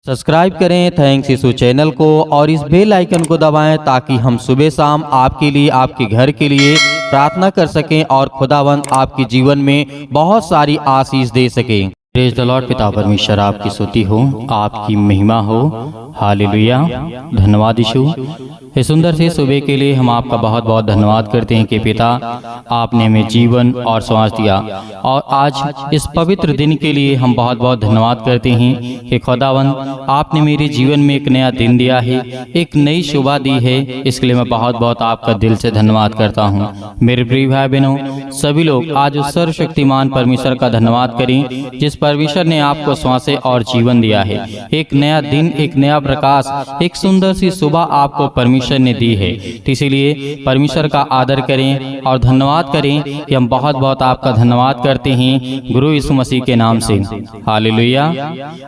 Subscribe करें thanks यीशु channel को और इस बेल आइकन को दबाएं ताकि हम सुबह शाम आपके लिए आपके घर के लिए प्रार्थना कर सकें और खुदावंद आपके जीवन में बहुत सारी आशीष दे सकें। Praise the Lord. पिता परमेश्वर आपकी स्तुति हो, आपकी महिमा हो। हालेलुया। धन्यवाद यीशु। इस सुंदर से सुबह के लिए हम आपका बहुत बहुत धन्यवाद करते हैं कि पिता आपने हमें जीवन और श्वास दिया, और आज इस पवित्र दिन के लिए हम बहुत बहुत धन्यवाद करते हैं कि खुदावंद आपने मेरे जीवन में एक नया दिन दिया है, एक नई सुबह दी है। इसके लिए मैं बहुत बहुत आपका दिल से धन्यवाद करता हूँ। मेरे प्रिय भाई बहनों, सभी लोग आज उस सर्वशक्तिमान परमेश्वर का धन्यवाद करें जिस परमेश्वर ने आपको श्वासें और जीवन दिया है। एक नया दिन, एक नया प्रकाश, एक सुंदर सी सुबह आपको परमेश्वर ने दी है। तो इसीलिए परमेश्वर का आदर करें और धन्यवाद करें कि हम बहुत बहुत आपका धन्यवाद करते हैं गुरु यीशु मसीह के नाम से। हालेलुया।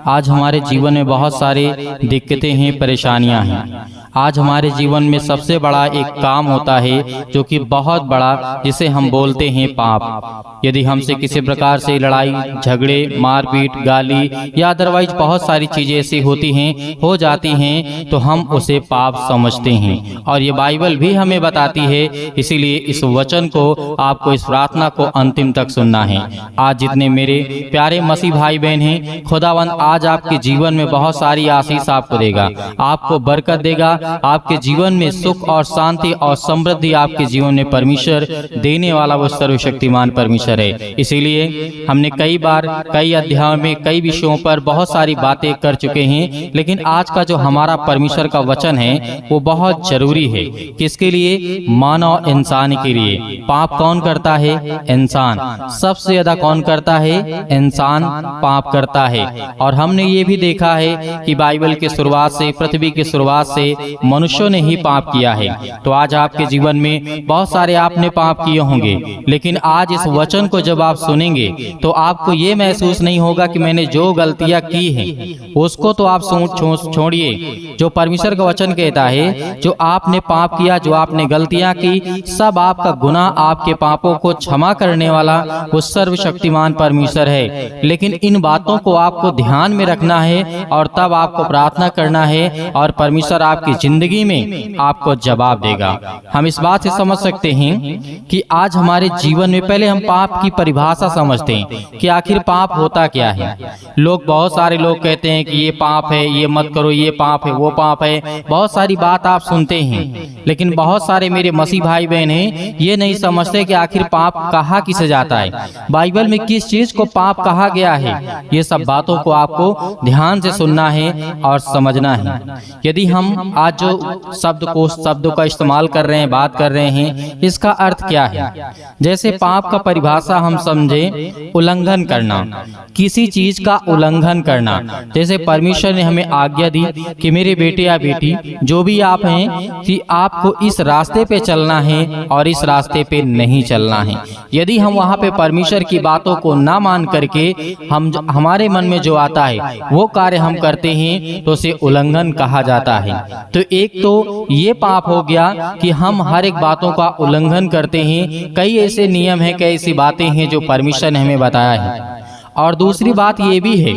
आज हमारे जीवन में बहुत सारे दिक्कतें हैं, परेशानियां हैं। आज हमारे जीवन में सबसे बड़ा एक काम होता है जो कि बहुत बड़ा, जिसे हम बोलते हैं पाप। यदि हमसे किसी प्रकार से लड़ाई झगड़े, मारपीट, गाली या अदरवाइज बहुत सारी चीजें ऐसी होती हैं, हो जाती हैं, तो हम उसे पाप समझते हैं। और ये बाइबल भी हमें बताती है। इसीलिए इस वचन को आपको, इस प्रार्थना को अंतिम तक सुनना है। आज जितने मेरे प्यारे मसीह भाई बहन हैं, खुदावंद आज आपके जीवन में बहुत सारी आशीष आपको देगा, आपको बरकत देगा। आपके जीवन में सुख और शांति और समृद्धि आपके जीवन में परमेश्वर देने वाला वो सर्वशक्तिमान परमेश्वर है। इसीलिए हमने कई बार कई अध्यायों में कई विषयों पर बहुत सारी बातें कर चुके हैं, लेकिन आज का जो हमारा परमेश्वर का वचन है वो बहुत जरूरी है। किसके लिए? मानव इंसान के लिए। पाप कौन करता है? इंसान। सबसे ज्यादा कौन करता है? इंसान पाप करता है। और हमने ये भी देखा है कि बाइबल के शुरुआत से, पृथ्वी की शुरुआत से मनुष्यों ने ही पाप किया है। तो आज आपके जीवन में बहुत सारे आपने पाप किए होंगे, लेकिन आज इस वचन को जब आप सुनेंगे तो आपको ये महसूस नहीं होगा कि मैंने जो गलतियां की हैं उसको तो आप छोड़िए। जो परमेश्वर का वचन कहता है, जो आपने पाप किया, जो आपने गलतियां की, सब आपका गुनाह, आपके पापों को क्षमा करने वाला वो सर्वशक्तिमान परमेश्वर है। लेकिन इन बातों को आपको ध्यान में रखना है और तब आपको प्रार्थना करना है और परमेश्वर आपकी जिंदगी में आपको जवाब देगा। हम इस बात से समझ सकते हैं कि आज हमारे जीवन में पहले हम पाप की परिभाषा समझते हैं कि आखिर पाप होता क्या है। बहुत सारे लोग कहते हैं कि ये पाप है, ये मत करो, ये पाप है, वो पाप है। बहुत सारी बात आप सुनते हैं, लेकिन बहुत सारे मेरे मसीह भाई बहन हैं, ये नहीं समझते कि आखिर पाप कहा किसे जाता है, बाइबल में किस चीज को पाप कहा गया है। ये सब बातों को आपको ध्यान से सुनना है और समझना है। यदि हम आज जो शब्द का इस्तेमाल कर रहे हैं, बात कर रहे हैं, इसका अर्थ क्या है? जैसे पाप का परिभाषा हम समझे, उल्लंघन करना, किसी चीज का उल्लंघन करना। जैसे परमेश्वर ने हमें आज्ञा दी कि मेरे बेटे या बेटी जो भी आप हैं, कि आपको इस रास्ते पे चलना है और इस रास्ते पे नहीं चलना है। यदि हम वहाँ पे परमेश्वर की बातों को ना मान करके हमारे मन में जो आता है वो कार्य हम करते हैं, तो उसे उल्लंघन कहा जाता है। तो एक तो ये पाप हो गया कि हम हर एक बातों का उल्लंघन करते हैं। कई ऐसे नियम हैं, कई ऐसी बातें हैं जो परमेश्वर ने हमें बताया है। और दूसरी बात ये भी है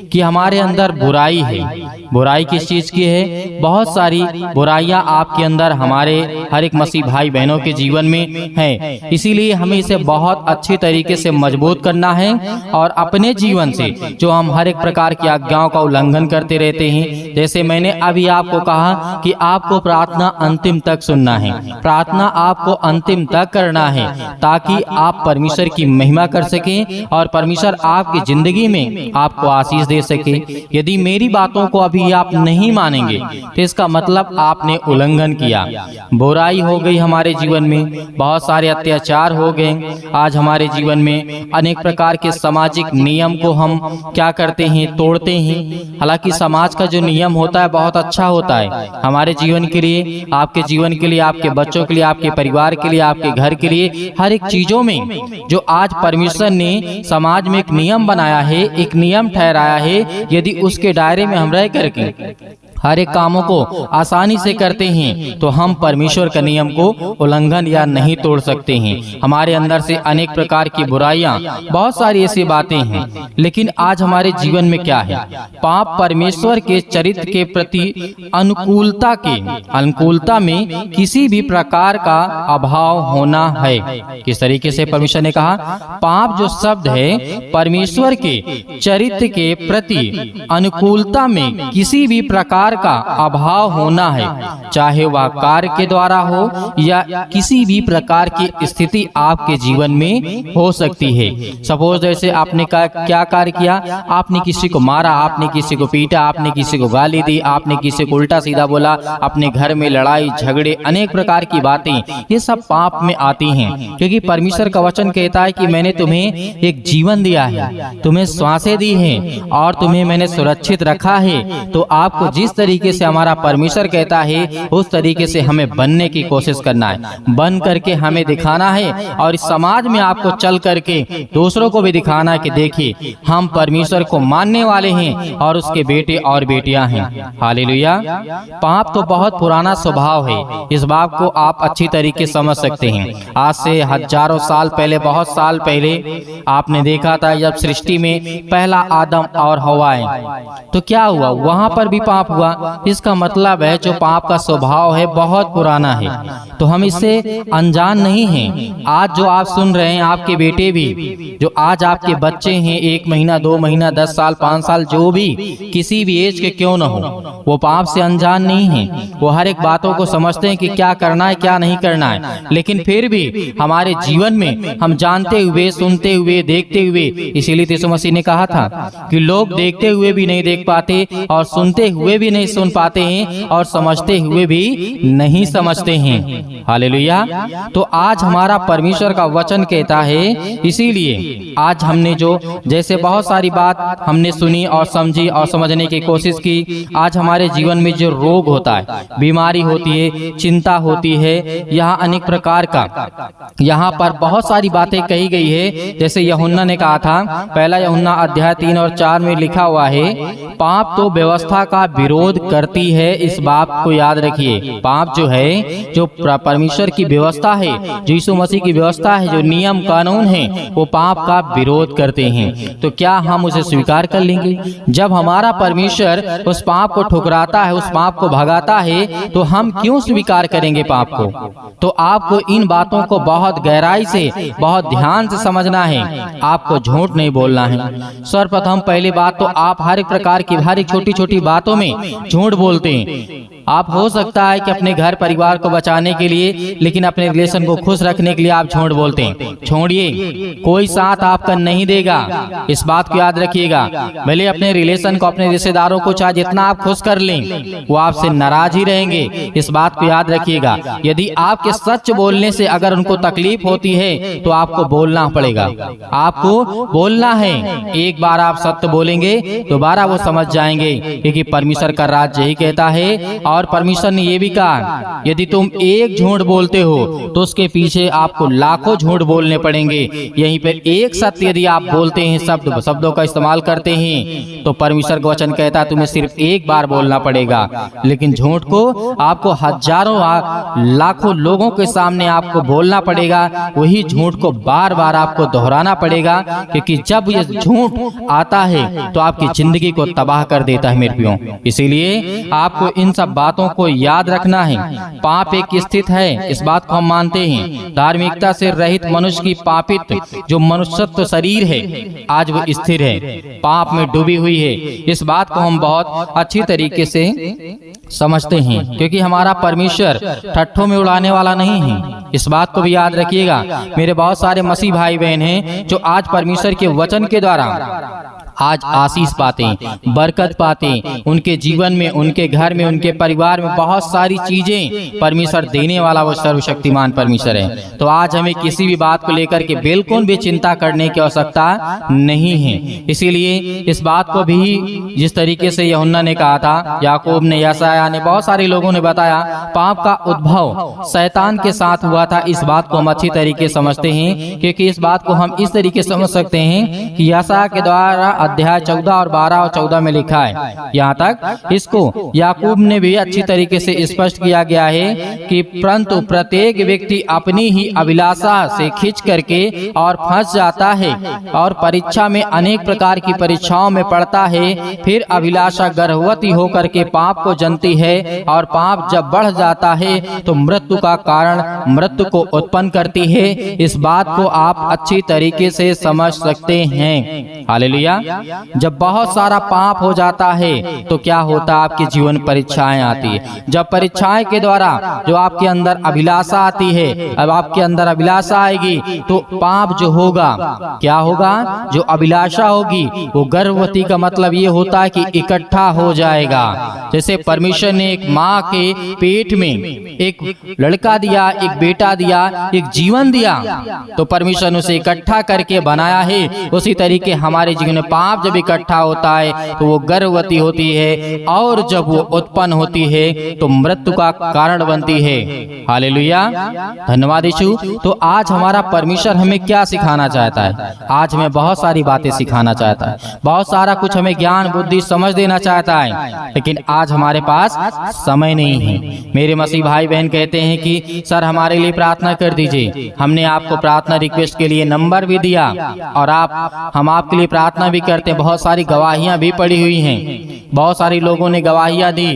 कि हमारे अंदर बुराई है। बुराई किस चीज की है? बहुत सारी बुराइयां आपके अंदर, हमारे हर एक मसीह भाई बहनों के जीवन में है। इसीलिए हमें इसे बहुत अच्छी तरीके से मजबूत करना है और अपने जीवन से जो हम हर एक प्रकार की आज्ञाओं का उल्लंघन करते रहते हैं, जैसे मैंने अभी आपको कहा कि आपको प्रार्थना अंतिम तक सुनना है, प्रार्थना आपको अंतिम तक करना है, ताकि आप परमेश्वर की महिमा कर सकें और परमेश्वर आपकी जिंदगी में आपको आशीष दे सके। यदि मेरी बातों को अभी आप नहीं मानेंगे तो इसका मतलब आपने उल्लंघन किया। बुराई हो गई हमारे जीवन में, बहुत सारे अत्याचार हो गए। आज हमारे जीवन में अनेक प्रकार के सामाजिक नियम को हम क्या करते हैं? तोड़ते हैं। हालांकि समाज का जो नियम होता है बहुत अच्छा होता है हमारे जीवन के लिए, आपके जीवन के लिए, आपके बच्चों के लिए, आपके परिवार के लिए, आपके घर के लिए, हर एक चीजों में जो आज परमेश्वर ने समाज में एक नियम बनाया है, एक नियम ठहराया है, यदि उसके दायरे में हम रह करके हर एक कामों को आसानी से करते हैं, तो हम परमेश्वर का नियम को उल्लंघन या नहीं तोड़ सकते हैं। हमारे अंदर से अनेक प्रकार की बुराइयां, बहुत सारी ऐसी बातें हैं। लेकिन आज हमारे जीवन में क्या है? पाप परमेश्वर के चरित्र के प्रति अनुकूलता में किसी भी प्रकार का अभाव होना है। किस तरीके से परमेश्वर ने कहा, पाप जो शब्द है परमेश्वर के चरित्र के प्रति अनुकूलता में किसी भी प्रकार का अभाव होना है, चाहे वह कार्य के द्वारा हो या किसी भी प्रकार की स्थिति आपके जीवन में हो सकती है। सपोज जैसे आपने क्या कार्य किया, आपने किसी को मारा, आपने किसी को पीटा, आपने किसी को गाली दी, आपने किसी को उल्टा सीधा बोला, अपने घर में लड़ाई झगड़े, अनेक प्रकार की बातें, ये सब पाप में आती हैं। क्योंकि परमेश्वर का वचन कहता है कि मैंने तुम्हें एक जीवन दिया है, तुम्हें श्वासें दी हैं और तुम्हें मैंने सुरक्षित रखा है। तो आपको जिस तरीके से हमारा परमेश्वर कहता है उस तरीके से हमें बनने की कोशिश करना है, बन करके हमें दिखाना है और इस समाज में आपको चल करके दूसरों को भी दिखाना है कि देखिए हम परमेश्वर को मानने वाले हैं और उसके बेटे और बेटियां हैं। हालेलुया। पाप तो बहुत पुराना स्वभाव है, इस बात को आप अच्छी तरीके से समझ सकते हैं। आज से हजारों साल पहले, बहुत साल पहले आपने देखा था जब सृष्टि में पहला आदम और हवा आए, तो क्या हुआ? वहां पर भी पाप हुआ। इसका मतलब है जो पाप का स्वभाव है बहुत पुराना है, तो हम इससे अनजान नहीं हैं। आज जो आप सुन रहे हैं, आपके बेटे भी, जो आज आपके बच्चे हैं, 1 महीना 2 महीना 10 साल 5 साल, जो भी किसी भी एज के क्यों न हो, वो पाप से अनजान नहीं है। वो हर एक बातों को समझते हैं कि क्या करना है क्या नहीं करना है। लेकिन फिर भी हमारे जीवन में हम जानते हुए, सुनते हुए, देखते हुए, इसीलिए यीशु मसीह ने कहा था कि लोग देखते हुए भी नहीं देख पाते और सुनते हुए भी नहीं सुन पाते हैं और समझते हुए भी नहीं समझते हैं। हालेलुया। तो आज हमारा परमेश्वर का वचन कहता है, इसीलिए आज हमने जो जैसे बहुत सारी बात हमने सुनी और समझी और समझने की कोशिश की, आज हमारे जीवन में जो रोग होता है, बीमारी होती है, चिंता होती है, यहाँ अनेक प्रकार का, यहाँ पर बहुत सारी बातें कही गई है। जैसे यूहन्ना ने कहा था, पहला यूहन्ना अध्याय 3 और 4 में लिखा हुआ है, पाप तो व्यवस्था का विरोध करती है। इस बात को याद रखिए, पाप जो है, जो परमेश्वर की व्यवस्था है, जो यीशु मसीह की व्यवस्था है, जो नियम कानून है, वो पाप का विरोध करते हैं। तो क्या हम उसे स्वीकार कर लेंगे? जब हमारा परमेश्वर उस पाप को ठुकराता है, उस पाप को भगाता है, तो हम क्यों स्वीकार करेंगे पाप को? तो आपको इन बातों को बहुत गहराई से, बहुत ध्यान से समझना है। आपको झूठ नहीं बोलना है। सर्वप्रथम पहली बात तो आप हर एक प्रकार की, हर एक छोटी छोटी बातों में झूठ बोलते हैं। आप हो सकता है कि अपने घर परिवार को बचाने के लिए, लेकिन अपने रिलेशन को खुश रखने के लिए आप झूठ बोलते हैं। छोड़िए, कोई साथ आपका नहीं देगा, इस बात को याद रखिएगा। भले अपने रिलेशन को, अपने रिश्तेदारों को चाहे जितना आप खुश कर लें, वो आपसे नाराज ही रहेंगे। इस बात को याद रखिएगा। यदि आपके सच बोलने से अगर उनको तकलीफ होती है तो आपको बोलना पड़ेगा, आपको बोलना है। एक बार आप सत्य बोलेंगे, दोबारा वो समझ जाएंगे, क्योंकि परमेश्वर का राज यही कहता है। और परमेश्वर ने ये भी कहा, यदि तुम एक झूठ बोलते हो तो उसके पीछे आपको लाखों झूठ बोलने पड़ेंगे। यहीं पर एक सत्य यदि आप बोलते हैं, शब्दों का इस्तेमाल करते हैं, तो परमेश्वर का वचन कहता है तुम्हें सिर्फ एक बार बोलना पड़ेगा। लेकिन झूठ को आपको हजारों लाखों लोगों के सामने आपको बोलना पड़ेगा। वही झूठ को बार बार आपको दोहराना पड़ेगा, क्योंकि जब ये झूठ आता है तो आपकी जिंदगी को तबाह कर देता है मेरे प्रियो। इसीलिए आपको इन सब बातों को याद रखना है। पाप एक स्थित है, इस बात को हम मानते हैं। धार्मिकता से रहित मनुष्य की पापित जो मनुष्यत्व शरीर है, आज वो स्थिर है, पाप में डूबी हुई है। इस बात को हम बहुत अच्छी तरीके से समझते हैं, क्योंकि हमारा परमेश्वर ठट्ठों में उड़ाने वाला नहीं है। इस बात को भी याद रखिएगा। मेरे बहुत सारे मसीह भाई बहन हैं जो आज परमेश्वर के वचन के द्वारा आज आशीष पाते हैं, बरकत पाते हैं। उनके जीवन में, उनके घर में, उनके परिवार में बहुत सारी चीजें परमेश्वर देने वाला वो सर्वशक्तिमान परमेश्वर है। तो आज हमें किसी भी बात को लेकर के बिल्कुल भी चिंता करने की आवश्यकता नहीं है। इसीलिए इस बात को भी जिस तरीके से यूहन्ना ने कहा था, याकूब ने, यशायाह ने, बहुत सारे लोगों ने बताया, पाप का उद्भव शैतान के साथ हुआ हुआ था, इस बात को हम अच्छी तरीके समझते हैं, क्योंकि इस बात को हम इस तरीके समझ सकते हैं कि यशायाह के द्वारा अध्याय 14 और 12 और 14 में लिखा है। यहाँ तक इसको याकूब ने भी अच्छी तरीके से स्पष्ट किया गया है कि परंतु प्रत्येक व्यक्ति अपनी ही अभिलाषा से खींच करके और फंस जाता है और परीक्षा में अनेक प्रकार की परीक्षाओं में पड़ता है। फिर अभिलाषा गर्भवती होकर के पाप को जनती है और पाप जब बढ़ जाता है तो मृत्यु का कारण मृत्यु को उत्पन्न करती है। इस बात को आप अच्छी तरीके से समझ सकते हैं। हालेलुया। जब बहुत सारा पाप हो जाता है तो क्या होता है, आपके जीवन में परीक्षाएं आती है। जब परीक्षाएं के द्वारा जो आपके अंदर अभिलाषा आती है, अब आपके अंदर अभिलाषा आएगी तो पाप जो होगा, क्या होगा, जो अभिलाषा होगी वो गर्भवती का मतलब ये होता है कि इकट्ठा हो जाएगा। जैसे परमेश्वर ने एक माँ के पेट में एक लड़का दिया, एक बेटा दिया, एक जीवन दिया, तो परमेश्वर ने उसे इकट्ठा करके बनाया है। उसी तरीके हमारे जीवन में पाप जब इकट्ठा होता है तो वो गर्भवती होती है और जब वो उत्पन्न होती है तो मृत्यु का कारण बनती है। हालेलुया, धन्यवाद यीशु। तो आज हमारा परमेश्वर हमें क्या सिखाना चाहता है? आज हमें बहुत सारी बातें सिखाना चाहता है, बहुत सारा कुछ हमें ज्ञान बुद्धि समझ देना चाहता है, लेकिन आज हमारे पास समय नहीं है। मेरे मसीह भाई बहन कहते हैं कि सर हमारे लिए प्रार्थना कर दीजिए। हमने आपको प्रार्थना रिक्वेस्ट के लिए नंबर भी दिया और हम आपके लिए प्रार्थना भी करते हैं। बहुत सारी गवाहियां भी पड़ी हुई हैं, बहुत सारे लोगों ने गवाहियां दी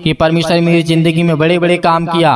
कि परमेश्वर मेरी जिंदगी में बड़े बड़े काम किया,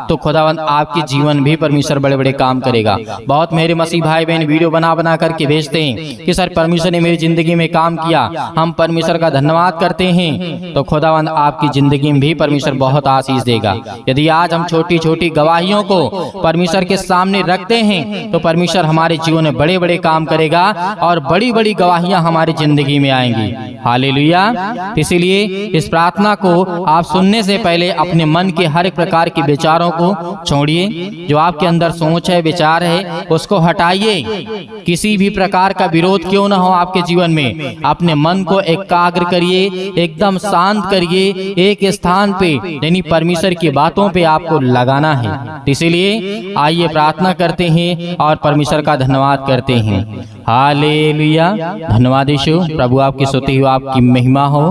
तो खुदावंद आपके जीवन भी परमेश्वर बड़े बड़े काम करेगा। बहुत मेरे मसीह भाई बहन वीडियो बना बना करके भेजते हैं कि सर परमेश्वर ने मेरी जिंदगी में काम किया, हम परमेश्वर का धन्यवाद करते हैं। तो खुदावंद आपकी जिंदगी में भी परमेश्वर बहुत आशीष देगा। यदि आज हम छोटी छोटी गवाहियों को परमेश्वर के सामने रखते हैं तो परमेश्वर हमारे जीवन में बड़े बड़े काम करेगा और बड़ी बड़ी गवाहियां हमारी जिंदगी में आएंगी। हालेलुया। इसीलिए इस प्रार्थना को आप सुनने से पहले अपने मन के हर एक प्रकार के विचारों को छोड़िए। जो आपके अंदर सोच है, विचार है, उसको हटाइए। किसी भी प्रकार का विरोध क्यों ना हो आपके जीवन में, अपने मन को एकाग्र करिए, एकदम शांत करिए, एक स्थान पे यानी परमेश्वर की बातों पे आपको लगाना है। इसीलिए आइए प्रार्थना करते हैं और परमेश्वर का धन्यवाद करते हैं। हालेलुया, धन्यवाद यीशु। प्रभु आपकी स्तुति हो, आपकी महिमा हो।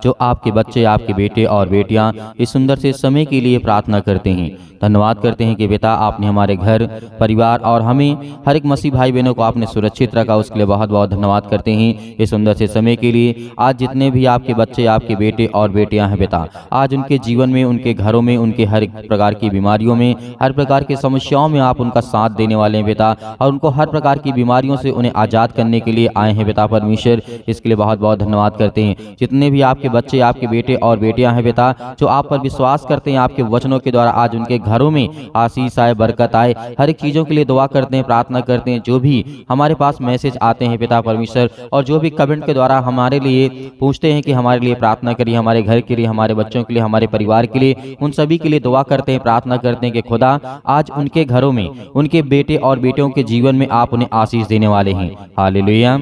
जो आपके बच्चे, आपके बेटे और बेटियां इस सुंदर से समय के लिए प्रार्थना करते हैं, धन्यवाद करते हैं कि बेटा आपने हमारे घर परिवार और हमें हर एक मसीह भाई बहनों को आपने सुरक्षित रखा। उसके लिए बहुत बहुत धन्यवाद करते हैं इस सुंदर से समय के लिए। आज जितने भी आपके बच्चे, आपके बेटे और बेटियां हैं बेटा, आज उनके जीवन में, उनके घरों में, उनके हर एक प्रकार की बीमारियों में, हर प्रकार की समस्याओं में आप उनका साथ देने वाले हैं बेटा, और उनको हर प्रकार की बीमारियों से उन्हें आज़ाद करने के लिए आए हैं बेटा परमेश्वर। इसके लिए बहुत बहुत धन्यवाद करते हैं। जितने भी आपके बच्चे, आपके बेटे और बेटियां हैं बेटा, जो आप पर विश्वास करते हैं, आपके वचनों के द्वारा आज उनके घरों में आशीष आए, बरकत आए, हर एक चीज़ों के लिए दुआ करते हैं, प्रार्थना करते हैं। जो भी हमारे पास मैसेज आते हैं पिता परमेश्वर, और जो भी कमेंट के द्वारा हमारे लिए पूछते हैं कि हमारे लिए प्रार्थना करिए, हमारे घर के लिए, हमारे बच्चों के लिए, हमारे परिवार के लिए, उन सभी के लिए दुआ करते हैं, प्रार्थना करते हैं कि खुदा आज उनके घरों में, उनके बेटे और बेटियों के जीवन में आप उन्हें आशीष देने वाले हैं। हालेलुया,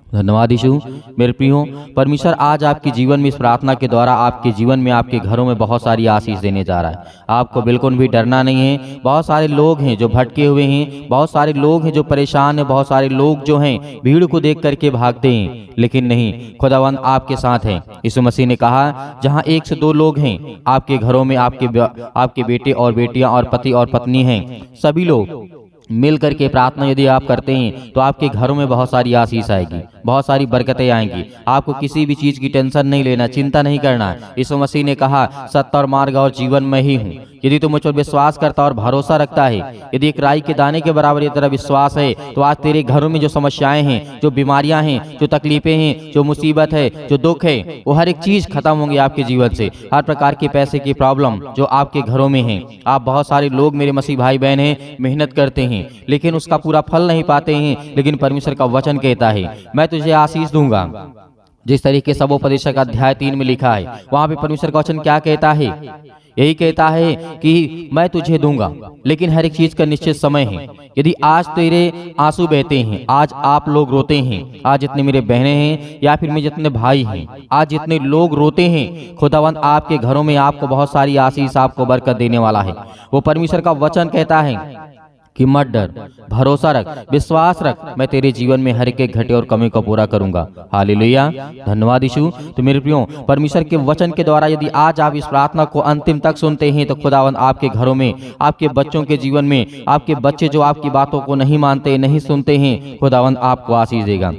धन्यवाद यीशु। मेरे प्रियो, परमेश्वर आज आपके जीवन में इस प्रार्थना के द्वारा आपके जीवन में, आपके घरों में बहुत सारी आशीष देने जा रहा है। आपको बिल्कुल भी डरना नहीं है। बहुत सारे लोग हैं जो भटके हुए हैं, बहुत सारे लोग हैं जो परेशान हैं, बहुत सारे लोग जो हैं भीड़ को देख करके भागते हैं, लेकिन नहीं, खुदावंद आपके साथ है। यीशु मसीह ने कहा जहाँ 1 से 2 लोग हैं आपके घरों में, आपके बेटे और बेटियां और पति और पत्नी हैं, सभी लोग मिल करके प्रार्थना यदि आप करते हैं तो आपके घरों में बहुत सारी आशीष आएगी, बहुत सारी बरकतें आएंगी। आपको किसी भी चीज की टेंशन नहीं लेना, चिंता नहीं करना। यीशु मसीह ने कहा सत्य और मार्ग और जीवन में ही हूँ। यदि तू मुझ पर विश्वास करता और भरोसा रखता है, यदि एक राई के दाने के बराबर तेरा विश्वास है, तो आज तेरे घरों में जो समस्याएं हैं, जो बीमारियां हैं, जो तकलीफें हैं, जो मुसीबत है, जो दुख है, वो हर एक चीज खत्म होंगी आपके जीवन से। हर प्रकार की पैसे की प्रॉब्लम जो आपके घरों में है, आप बहुत सारे लोग मेरे मसीह भाई बहन हैं, मेहनत करते हैं लेकिन उसका पूरा फल नहीं पाते हैं, लेकिन परमेश्वर का वचन कहता है मैं तुझे आशीष दूंगा, जिस तरीके से उपदेशक अध्याय 3 में लिखा है, वहां पे परमेश्वर का वचन क्या कहता है? यही कहता है कि मैं तुझे दूंगा, लेकिन हर एक चीज का निश्चित समय है। यदि आज तेरे आंसू बहते हैं, आज आप लोग रोते हैं, आज जितने मेरे बहनें हैं या फिर मेरे जितने भाई हैं, आज जितने लोग रोते हैं, खुदावंद आपके घरों में आपको बहुत सारी आशीष, आपको बरकत देने वाला है। वो परमेश्वर का वचन कहता है कि मत डर, भरोसा रख, विश्वास रख, मैं तेरे जीवन में हर एक घटे और कमी को पूरा करूंगा। हालेलुया, धन्यवाद यीशु। तो मेरे प्रियो, परमेश्वर के वचन के द्वारा यदि आज आप इस प्रार्थना को अंतिम तक सुनते हैं तो खुदावंद आपके घरों में, आपके बच्चों के जीवन में, आपके बच्चे जो आपकी बातों को नहीं मानते, नहीं सुनते हैं, खुदावंद आपको आशीष देगा।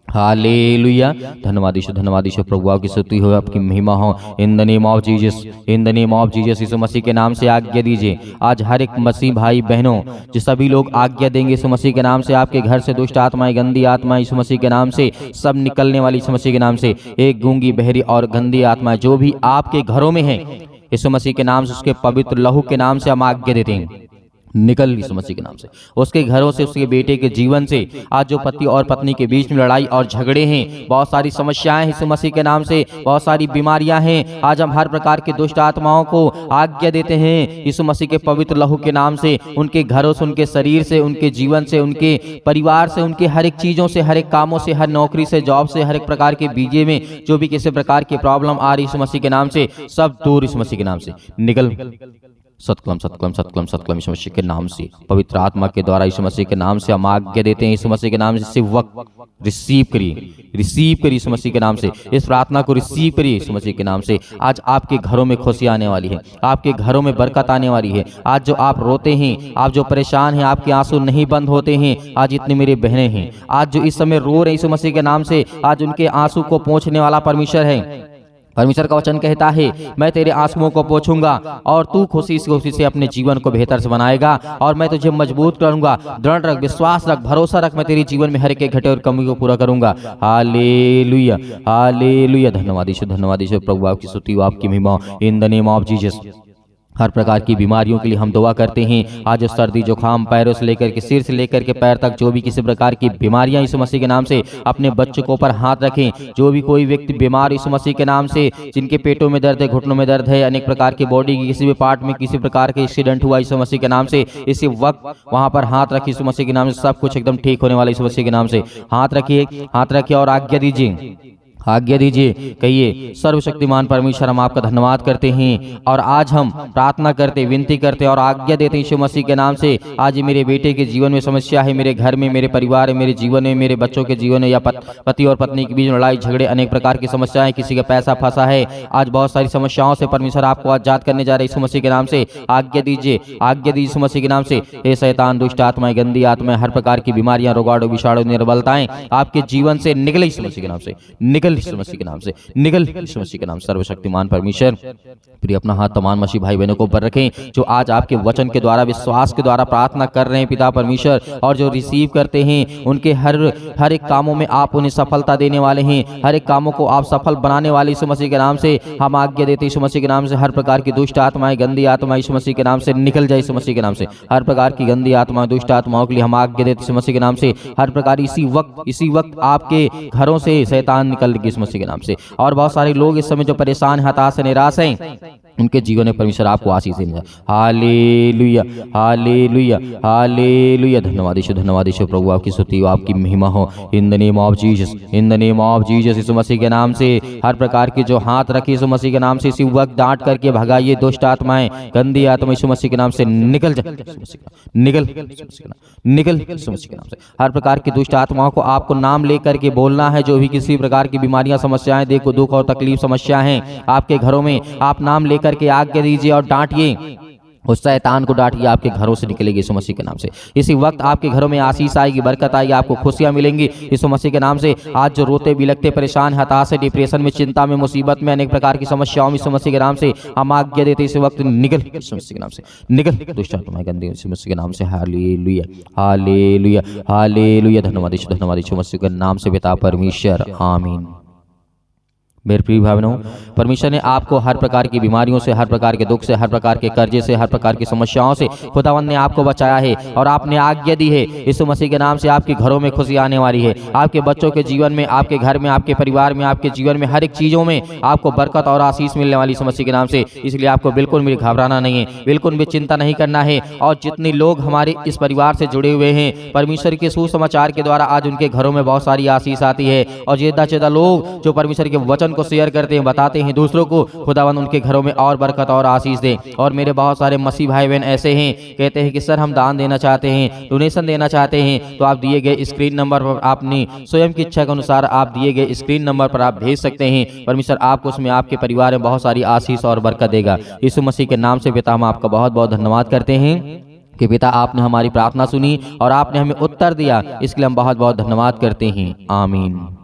हालेलुया, धन्यवाद यीशु, धन्यवाद यीशु। प्रभु आपकी स्तुति हो, आपकी महिमा हो। In the name of Jesus, in the name of Jesus, यीशु मसीह के नाम से आज्ञा दीजिए। आज हर एक मसीह भाई बहनों, जो सभी लोग आज्ञा देंगे यीशु मसीह के नाम से, आपके घर से दुष्ट आत्माएं, गंदी आत्माएं यीशु मसीह के नाम से सब निकलने वाली यीशु मसीह के नाम से। एक गूंगी, बहरी और गंदी आत्माएं जो भी आपके घरों में है, यीशु मसीह के नाम से, उसके पवित्र लहू के नाम से हम आज्ञा देते हैं, निकल यीशु मसीह के नाम से। उसके घरों से, उसके बेटे के जीवन से, आज जो पति और पत्नी के बीच में लड़ाई और झगड़े हैं, बहुत सारी समस्याएं यीशु मसीह के नाम से, बहुत सारी बीमारियां हैं, आज हम हर प्रकार के दुष्ट आत्माओं को आज्ञा देते हैं यीशु मसीह के पवित्र लहू के नाम से। उनके घरों से, उनके शरीर से, उनके जीवन से, उनके परिवार से, उनके हर एक चीजों से, हर एक कामों से, हर नौकरी से, जॉब से, हर एक प्रकार के बीजे में जो भी किसी प्रकार की प्रॉब्लम आ रही यीशु मसीह के नाम से, सब दूर यीशु मसीह के नाम से निकल। सतकलम सतकलम सतकलम सतकलम यीशु मसीह के नाम से, पवित्र आत्मा के द्वारा यीशु मसीह के नाम से हम आज्ञा देते हैं यीशु मसीह के नाम से। इस वक्त रिसीव करिए, रिसीव करिए यीशु मसीह के नाम से। इस प्रार्थना को रिसीव करिए यीशु मसीह के नाम से। आज आपके घरों में खुशी आने वाली है, आपके घरों में बरकत आने वाली है। आज जो आप रोते हैं, आप जो परेशान हैं, आपके आंसू नहीं बंद होते हैं। आज इतने मेरे बहनें हैं, आज जो इस समय रो रहे हैं यीशु मसीह के नाम से, आज उनके आंसू को पोंछने वाला परमेश्वर है। परमेश्वर का वचन कहता है, मैं तेरे आंसुओं को पोंछूंगा और तू खुशी से अपने जीवन को बेहतर से बनाएगा, और मैं तुझे मजबूत करूंगा। दृढ़ रख, विश्वास रख, भरोसा रख, मैं तेरे जीवन में हर एक घटे और कमी को पूरा करूंगा। हालेलुया, हालेलुया, धन्यवाद यीशु, धन्यवाद यीशु। प्रभु आपकी स्तुति, आपकी महिमा, in the name of Jesus. हर प्रकार की बीमारियों के लिए हम दुआ करते हैं। आज सर्दी जुकाम, पैरों से लेकर के सिर से लेकर के पैर तक जो भी किसी प्रकार की बीमारियां यीशु मसीह के नाम से, अपने बच्चों को ऊपर हाथ रखें। जो भी कोई व्यक्ति बीमार यीशु मसीह के नाम से, जिनके पेटों में दर्द है, घुटनों में दर्द है, अनेक प्रकार की बॉडी की किसी भी पार्ट में किसी प्रकार के एक्सीडेंट हुआ यीशु मसीह के नाम से, इसी वक्त वहां पर हाथ रखिए यीशु मसीह के नाम से। सब कुछ एकदम ठीक होने वाला यीशु मसीह के नाम से। हाथ रखिए, हाथ रखिए और आज्ञा दीजिए, आज्ञा दीजिए। कहिए, सर्वशक्तिमान परमेश्वर, हम आपका धन्यवाद करते हैं और आज हम प्रार्थना करते, विनती करते और आज्ञा देते हैं यीशु मसीह के नाम से। आज मेरे बेटे के जीवन में समस्या है, मेरे घर में, मेरे परिवार में, मेरे जीवन में, मेरे बच्चों के जीवन में, या पति और पत्नी के बीच लड़ाई झगड़े, अनेक प्रकार की समस्याएं, किसी का पैसा फंसा है, आज बहुत सारी समस्याओं से परमेश्वर आपको आजाद करने जा रहे यीशु मसीह के नाम से। आज्ञा दीजिए, आज्ञा दीजिए यीशु मसीह के नाम से। हे शैतान, दुष्ट आत्माएं, गंदी आत्माएं, हर प्रकार की बीमारियां, रोगाणु, विषाणु, निर्बलताएं आपके जीवन से निकले यीशु मसीह के नाम से, निकल यीशु मसीह के नाम से, निकल यीशु मसीह के नाम। सर्वशक्तिमान परमेश्वर, प्रिय अपना हाथ तमाम मसीह भाई बहनों को ऊपर रखें जो आज आपके वचन के द्वारा, विश्वास के द्वारा प्रार्थना कर रहे हैं पिता परमेश्वर, और जो रिसीव करते हैं उनके हर एक कामों में आप उन्हें सफलता देने वाले हैं। हर एक कामों को आप सफल बनाने वाले यीशु मसीह के नाम से हम आज्ञा देते हैं यीशु मसीह के नाम से। हर प्रकार की दुष्ट आत्माएं, गंदी आत्माएं यीशु मसीह के नाम से निकल जाए यीशु मसीह के नाम से। हर प्रकार की गंदी आत्माएं, दुष्ट आत्माओं के लिए हम आज्ञा देते यीशु मसीह के नाम से। हर प्रकार इसी वक्त आपके घरों से शैतान निकल गए यीशु मसीह के नाम से। और बहुत सारे लोग इस समय जो परेशान, हताश, निराश हैं, उनके जीवन में परमेश्वर आपको आशीष देंगे। हालेलुया, हालेलुया, हालेलुया, धन्यवाद यीशु, धन्यवाद यीशु। प्रभु आपकी स्तुति, आपकी महिमा हो। In the name of Jesus, in the name of Jesus, यीशु मसीह के नाम से हर प्रकार की जो हाथ रखी यीशु मसीह के नाम से, इसी वक्त डांट करके भगाइए दुष्ट आत्माएं, गंदी आत्मा यीशु मसीह के नाम से निकल जाए, निकल, निकल यीशु मसीह के नाम से। हर प्रकार की दुष्ट आत्माओं को आपको नाम लेकर के बोलना है। जो भी किसी प्रकार की बीमारियां, समस्याएं, देखो दुख और तकलीफ, समस्या हैं आपके घरों में, आप नाम लेकर के आज्ञा दीजिए और डांटिए, उस शैतान को डांटिए, आपके घरों से निकलेगी यीशु मसीह के नाम से। इसी वक्त आपके घरों में आशीष आएगी, बरकत आएगी, आपको खुशियां मिलेंगी यीशु मसीह के नाम से। आज जो रोते, बिलखते, परेशान, हताश, डिप्रेशन में, चिंता में, मुसीबत में, अनेक प्रकार की समस्याओं में यीशु मसीह के नाम से हम आज्ञा देते इस वक्त निकल यीशु मसीह के नाम से, निकल दुष्ट आत्माएं, गंदी यीशु मसीह के नाम से। हालेलुया, हालेलुया, हालेलुया, धन्यवाद यीशु, धन्यवाद यीशु मसीह के नाम से पिता परमेश्वर, आमीन। मेरे प्रिय भाई बहनों, परमेश्वर ने आपको हर प्रकार की बीमारियों से, हर प्रकार के दुख से, हर प्रकार के कर्जे से, हर प्रकार की समस्याओं से खुदावंद ने आपको बचाया है और आपने आज्ञा दी है यीशु मसीह के नाम से आपके घरों में खुशी आने वाली है। आपके बच्चों के जीवन में, आपके घर में, आपके परिवार में, आपके जीवन में, हर एक चीज़ों में आपको बरकत और आशीष मिलने वाली यीशु मसीह के नाम से। इसलिए आपको बिल्कुल भी घबराना नहीं है, बिल्कुल भी चिंता नहीं करना है। और जितने लोग हमारे इस परिवार से जुड़े हुए हैं, परमेश्वर के सुसमाचार के द्वारा आज उनके घरों में बहुत सारी आशीष आती है। और ज़्यादा से ज़्यादा लोग जो परमेश्वर के वचन को शेयर करते हैं, बताते हैं दूसरों को, खुदावंद उनके घरों में और बरकत और आशीष दे। और मेरे बहुत सारे मसीह भाई बहन ऐसे हैं, कहते हैं कि सर हम दान देना चाहते हैं, डोनेशन देना चाहते हैं, तो आप दिए गए स्क्रीन नंबर पर अपनी स्वयं की इच्छा के अनुसार आप दिए गए स्क्रीन नंबर पर आप भेज सकते हैं। परमेश्वर आपको उसमें, आपके परिवार में बहुत सारी आशीष और बरकत देगा। यीशु मसीह के नाम से पिता हम आपका बहुत बहुत धन्यवाद करते हैं कि पिता आपने हमारी प्रार्थना सुनी और आपने हमें उत्तर दिया। इसके लिए हम बहुत बहुत धन्यवाद करते हैं। आमीन।